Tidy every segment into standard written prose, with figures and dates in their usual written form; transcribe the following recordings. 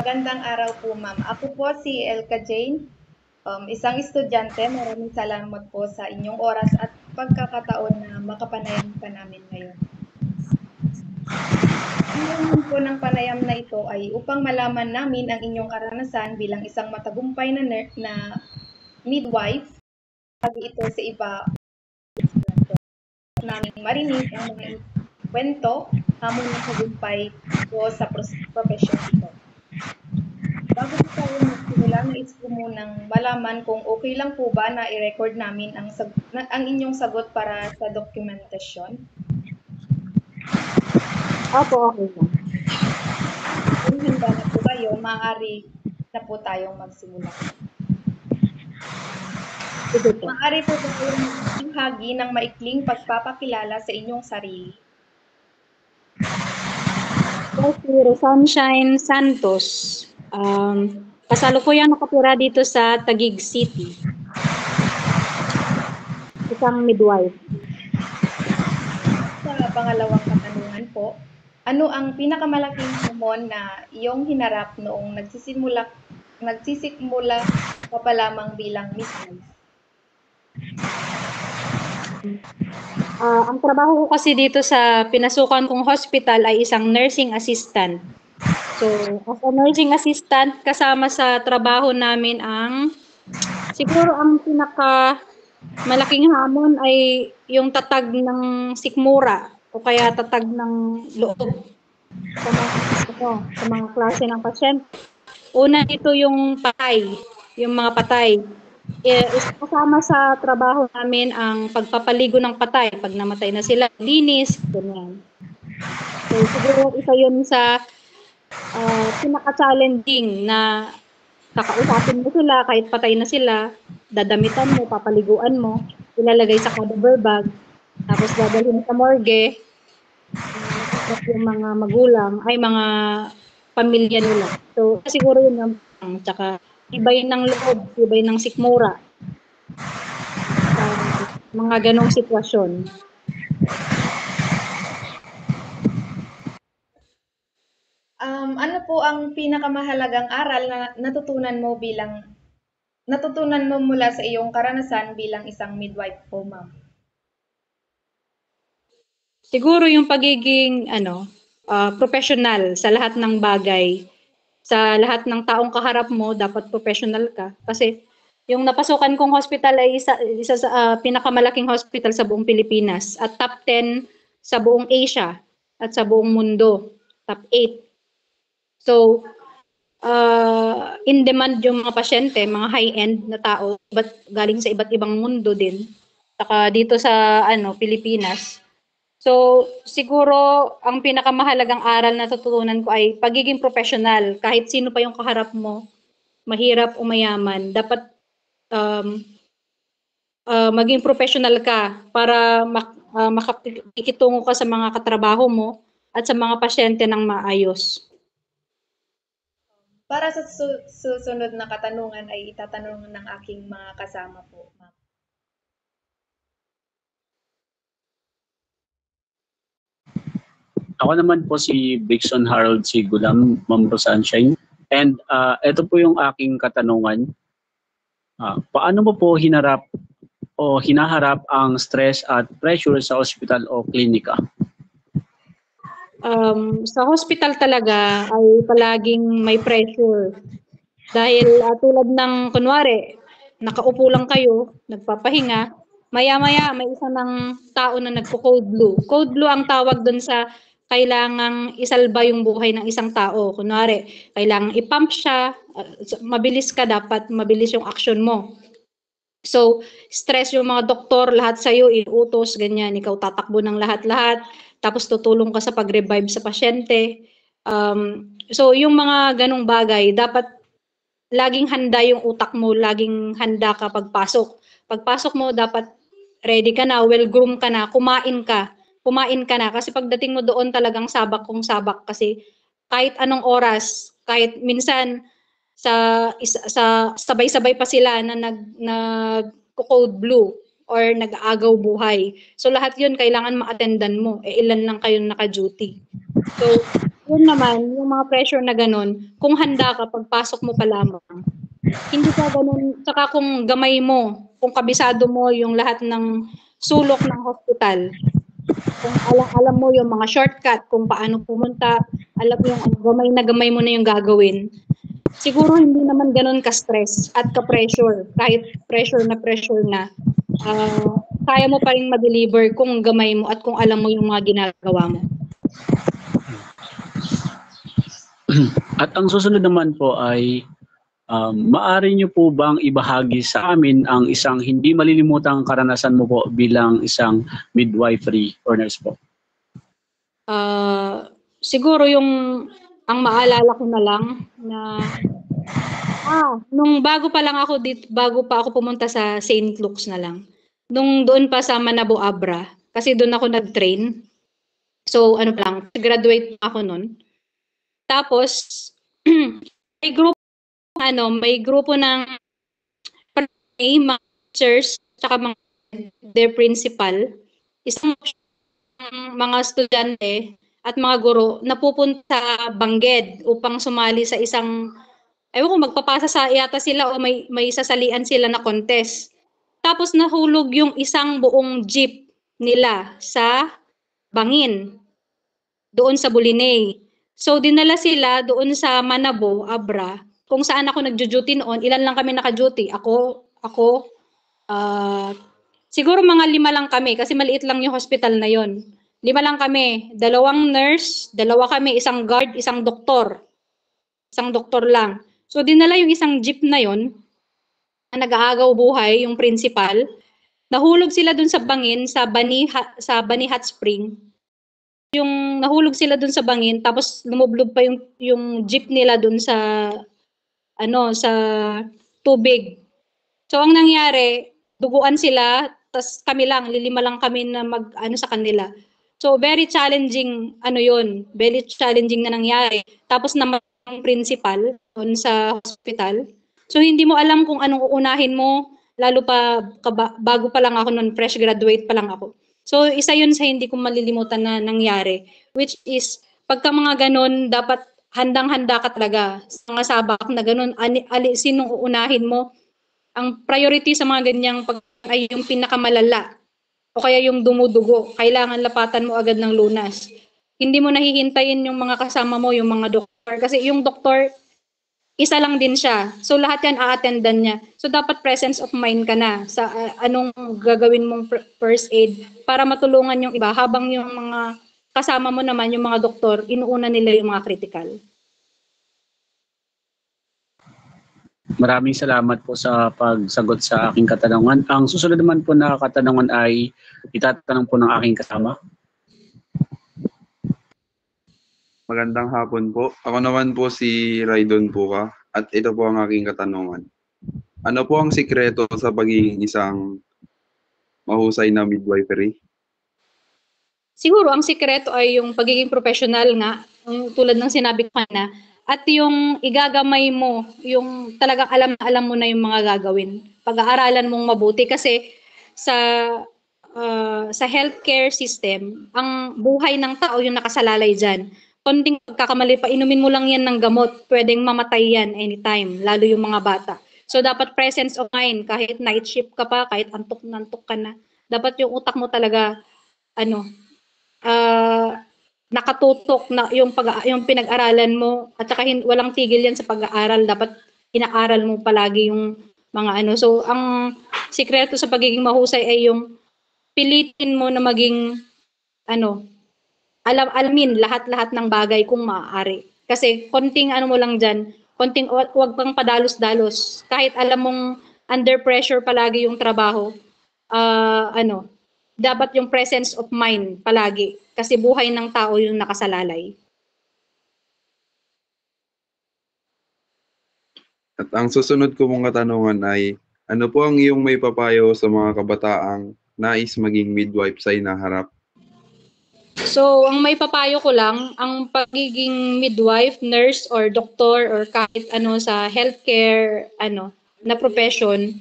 Magandang araw po, ma'am. Ako po si Elka Jane, isang estudyante. Maraming salamat po sa inyong oras at pagkakataon na makapanayam ka namin ngayon. Ang layunin po ng panayam na ito ay upang malaman namin ang inyong karanasan bilang isang matagumpay na midwife, pag ito sa iba namin marinig ang mga kwento, hamon ng tagumpay ko sa profesyon ito. Bago po tayo magsimula, nais ko munang malaman kung okay lang po ba na i-record namin ang inyong sagot para sa dokumentasyon. Opo, okay lang. Kung handa na po kayo, maaari na po tayong magsimula. Sige po. Maaari po ba kayong maghahagi ng maikling pagpapakilala sa inyong sarili? Ako si Rosanshine Santos. Kasalukuyang nakatira dito sa Taguig City. Isang midwife. Sa pangalawang katanungan po, ano ang pinakamalaking hamon na iyong hinarap noong nagsisimula ka pa lamang bilang midwife? Ang trabaho ko kasi dito sa pinasukan kong hospital ay isang nursing assistant. So, as a nursing assistant, kasama sa trabaho namin siguro ang malaking hamon ay yung tatag ng sikmura o kaya tatag ng loob sa mga klase ng pasyente. Una ito yung patay, yung mga patay. Kasama sa trabaho namin ang pagpapaligo ng patay. Pag namatay na sila, linis, ganyan. So, siguro isa yun sa pinaka-challenging na kakausapin mo sila kahit patay na sila, dadamitan mo, papaliguan mo, ilalagay sa cadaver bag, tapos dadalhin sa morgue, yung mga magulang, ay mga pamilya nila. So, siguro yun yung tsaka ibay ng loob, ibay ng sikmura. Mga ganong sitwasyon. Ano po ang pinakamahalagang aral na natutunan mo mula sa iyong karanasan bilang isang midwife po, ma'am? Siguro yung pagiging professional sa lahat ng bagay. Sa lahat ng taong kaharap mo, dapat professional ka. Kasi yung napasukan kong hospital ay isa sa pinakamalaking hospital sa buong Pilipinas at top 10 sa buong Asia at sa buong mundo. Top 8. So, in demand yung mga pasyente, mga high-end na tao, galing sa iba't ibang mundo din. Saka dito sa Pilipinas. So, siguro ang pinakamahalagang aral na tututunan ko ay pagiging professional. Kahit sino pa yung kaharap mo, mahirap o mayaman, dapat maging professional ka para makakikitungo ka sa mga katrabaho mo at sa mga pasyente ng maayos. Para sa susunod na katanungan ay itatanong ng aking mga kasama po, ma'am. Ako naman po si Brixon Harold Sigulam, Ma'am Sunshine. And ito po yung aking katanungan. Paano mo po hinarap o hinaharap ang stress at pressure sa ospital o klinika? Sa hospital talaga ay palaging may pressure. Dahil tulad ng kunwari, nakaupo lang kayo, nagpapahinga, maya-maya may isa ng tao na nagpo-cold blue. Cold blue ang tawag doon sa kailangang isalba yung buhay ng isang tao. Kunwari, kailangang i-pump siya, mabilis ka, dapat mabilis yung action mo. So, stress yung mga doktor, lahat sa'yo, iutos, ganyan, ikaw tatakbo ng lahat-lahat, tapos tutulong ka sa pag-revive sa pasyente. So, yung mga ganong bagay, dapat laging handa yung utak mo, laging handa ka pagpasok. Pagpasok mo, dapat ready ka na, well-groomed ka na, kumain ka na. Kasi pagdating mo doon talagang sabak kung sabak. Kasi kahit anong oras, kahit minsan sa sabay-sabay pa sila na nag-cold blue or nag-aagaw buhay. So lahat yun kailangan ma-attendan mo. Ilan lang kayo naka-duty. So Yun naman, yung mga pressure na ganun, kung handa ka, pagpasok mo pa lamang. Hindi ka ganun, saka kung gamay mo, kung kabisado mo yung lahat ng sulok ng hospital, kung alam mo yung mga shortcut, kung paano pumunta, alam mo yung gamay mo na yung gagawin, siguro hindi naman ganun ka-stress at ka-pressure, kahit pressure na, kaya mo pa rin ma-deliver kung gamay mo at kung alam mo yung mga ginagawa mo. At ang susunod naman po ay maaari niyo po bang ibahagi sa amin ang isang hindi malilimutang karanasan mo po bilang isang midwifery or nurse po? Siguro ang maalala ko na lang na nung bago pa ako pumunta sa St. Luke's na lang. Nung doon pa sa Manabo Abra, kasi doon ako nag-train. So graduate ako noon. Tapos may grupo ng mga teachers tsaka their principal, isang mga estudyante at mga guro na pupunta sa Bangged upang sumali sa isang, ewan ko, magpapasa yata sila o may sasalian sila na contest. Tapos nahulog yung isang buong jeep nila sa Bangin, doon sa Bulinay. So dinala sila doon sa Manabo, Abra, kung saan ako nagjo-duty noon. Ilan lang kami naka-duty? Ako, siguro mga 5 lang kami kasi maliit lang yung hospital na yon. 5 lang kami, 2 nurse, 2 kami, isang guard, isang doktor. Isang doktor lang. So dinala yung isang jeep na yon, na nag-aagaw buhay, yung principal. Nahulog sila dun sa Bangin, sa Bani Hot Spring. Yung nahulog sila dun sa Bangin, tapos lumublob pa yung jeep nila dun sa sa tubig. So ang nangyari, duguan sila, tas kami lang, 5 lang kami na sa kanila. So very challenging yun, very challenging na nangyari. Tapos naman ang principal doon sa hospital. So hindi mo alam kung anong uunahin mo, lalo pa bago pa lang ako noon, fresh graduate pa lang ako. So isa yun sa hindi ko malilimutan na nangyari, which is pagka mga ganun, dapat handang-handa ka talaga sa mga sabak na ganun, sinong uunahin mo. Ang priority sa mga ganyang ay yung pinakamalala o kaya yung dumudugo. Kailangan lapatan mo agad ng lunas. Hindi mo nahihintayin yung mga kasama mo, yung mga doktor. Kasi yung doktor, isa lang din siya. So lahat yan a-attendan niya. So dapat presence of mind ka na sa anong gagawin mong first aid para matulungan yung iba habang yung mga kasama mo naman, yung mga doktor, inuuna nila yung mga critical. Maraming salamat po sa pagsagot sa aking katanungan. Ang susunod naman po na katanungan ay itatanong po ng aking kasama. Magandang hapon po. Ako naman po si Raydon Puka at ito po ang aking katanungan. Ano po ang sikreto sa pagiging isang mahusay na midwifery? Siguro ang sikreto ay yung pagiging professional nga, tulad ng sinabi ko na, at yung igagamay mo, yung talagang alam mo na yung mga gagawin. Pag-aaralan mong mabuti kasi sa healthcare system, ang buhay ng tao yung nakasalalay dyan. Konting pagkakamali pa, inumin mo lang yan ng gamot, pwedeng mamatay yan anytime, lalo yung mga bata. So dapat presence of mind, kahit night shift ka pa, kahit antok ka na, dapat yung utak mo talaga, nakatutok na yung pinag-aralan mo at saka walang tigil yan sa pag-aaral, dapat inaaral mo palagi yung mga So ang sikreto sa pagiging mahusay ay yung pilitin mo na maging alamin lahat-lahat ng bagay kung maaari. Kasi konting mo lang dyan, wag pang padalos-dalos. Kahit alam mong under pressure palagi yung trabaho, dapat yung presence of mind palagi. Kasi buhay ng tao yung nakasalalay. At ang susunod ko mong katanungan ay, ano po ang iyong may papayo sa mga kabataang nais maging midwife sa hinaharap? So, ang may papayo ko lang, ang pagiging midwife, nurse, or doktor, or kahit sa healthcare, na profession,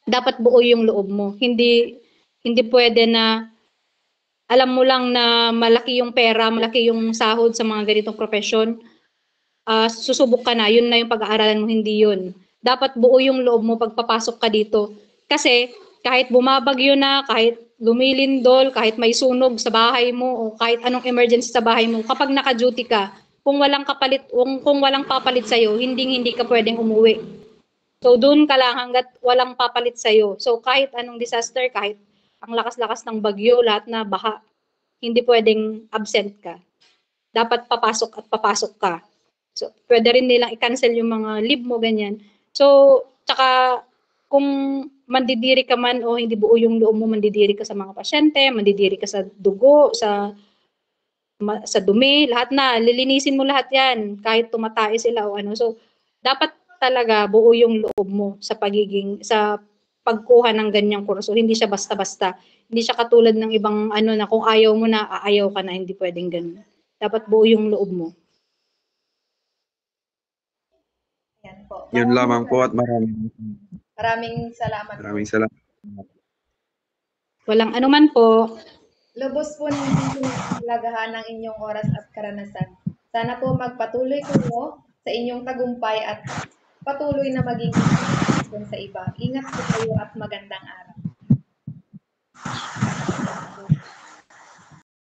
dapat buo yung loob mo. Hindi pwede na, alam mo lang na malaki yung pera, malaki yung sahod sa mga ganitong profesyon, susubok ka na, yun na yung pag-aaralan mo, hindi yun. Dapat buo yung loob mo pagpapasok ka dito. Kasi kahit bumabagyo na, kahit lumilindol, kahit may sunog sa bahay mo, o kahit anong emergency sa bahay mo, kapag naka-duty ka, kung walang papalit sa'yo, hindi ka pwedeng umuwi. So doon ka lang hanggat walang papalit sa'yo. So kahit anong disaster, kahit ang lakas-lakas ng bagyo, lahat na baha, hindi pwedeng absent ka. Dapat papasok at papasok ka. So pwede rin nilang i-cancel yung mga leave mo, ganyan. So, tsaka kung mandidiri ka man o hindi buo yung loob mo, mandidiri ka sa mga pasyente, mandidiri ka sa dugo, sa dumi, lahat na, lilinisin mo lahat yan, kahit tumatay sila o ano. So, dapat talaga buo yung loob mo sa pagkuha ng ganyang kurso. Hindi siya basta-basta. Hindi siya katulad ng ibang ano na kung ayaw mo na, aayaw ka na, hindi pwedeng ganun. Dapat buo yung loob mo. Yan po. Yun lamang po at Maraming salamat. maraming salamat. Walang anuman po. Lubos po namin pinaghalagahan ng inyong oras at karanasan. Sana po magpatuloy kayo sa inyong tagumpay at patuloy na maging inspirasyon sa iba. Ingat po kayo at magandang araw.